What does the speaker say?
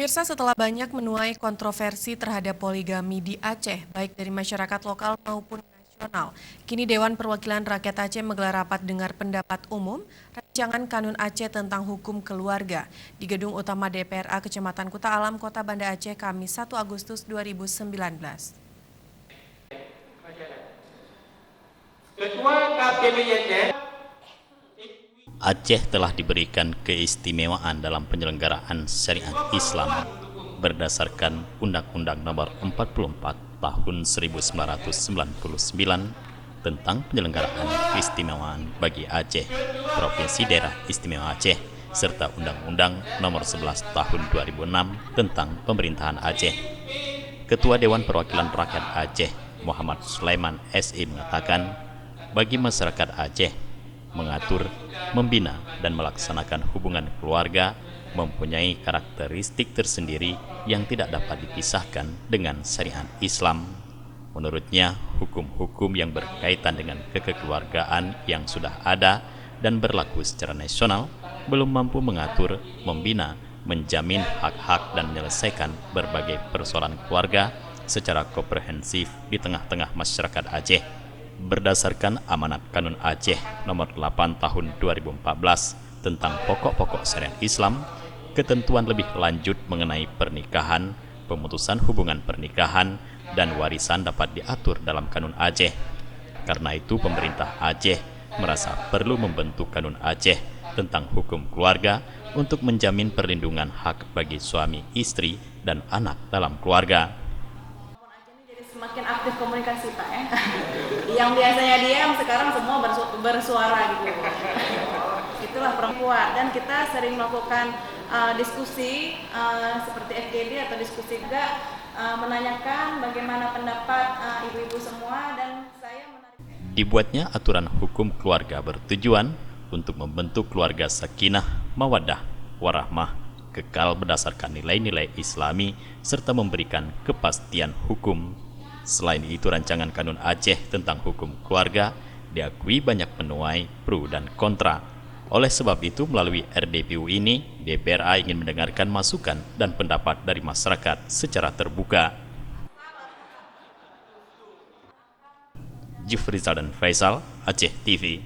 Pemirsa, setelah banyak menuai kontroversi terhadap poligami di Aceh, baik dari masyarakat lokal maupun nasional, kini Dewan Perwakilan Rakyat Aceh menggelar rapat dengar pendapat umum rancangan Kanun Aceh tentang hukum keluarga di Gedung Utama DPRA Kecamatan Kuta Alam, Kota Banda Aceh, Kamis 1 Agustus 2019. Ketua KPB Aceh. Aceh telah diberikan keistimewaan dalam penyelenggaraan syariat Islam berdasarkan Undang-Undang Nomor 44 Tahun 1999 tentang penyelenggaraan keistimewaan bagi Aceh, Provinsi Daerah Istimewa Aceh, serta Undang-Undang Nomor 11 Tahun 2006 tentang Pemerintahan Aceh. Ketua Dewan Perwakilan Rakyat Aceh, Muhammad Sulaiman SI mengatakan, bagi masyarakat Aceh, mengatur, membina, dan melaksanakan hubungan keluarga mempunyai karakteristik tersendiri yang tidak dapat dipisahkan dengan syariat Islam. Menurutnya, hukum-hukum yang berkaitan dengan kekeluargaan yang sudah ada dan berlaku secara nasional belum mampu mengatur, membina, menjamin hak-hak dan menyelesaikan berbagai persoalan keluarga secara komprehensif di tengah-tengah masyarakat Aceh. Berdasarkan Amanat Kanun Aceh Nomor 8 Tahun 2014 tentang pokok-pokok syariat Islam, ketentuan lebih lanjut mengenai pernikahan, pemutusan hubungan pernikahan, dan warisan dapat diatur dalam Kanun Aceh. Karena itu, pemerintah Aceh merasa perlu membentuk Kanun Aceh tentang hukum keluarga untuk menjamin perlindungan hak bagi suami, istri, dan anak dalam keluarga. Semakin aktif komunikasi Pak ya. Yang biasanya diam sekarang semua bersuara gitu. Itulah perempuan, dan kita sering melakukan diskusi seperti FGD atau diskusi juga menanyakan bagaimana pendapat ibu-ibu semua, dan saya menarik. Dibuatnya aturan hukum keluarga bertujuan untuk membentuk keluarga sakinah, mawaddah, warahmah, kekal berdasarkan nilai-nilai Islami serta memberikan kepastian hukum. Selain itu, rancangan Kanun Aceh tentang hukum keluarga diakui banyak menuai pro dan kontra. Oleh sebab itu, melalui RDPU ini, DPRA ingin mendengarkan masukan dan pendapat dari masyarakat secara terbuka. Jufrizal dan Faisal, Aceh TV.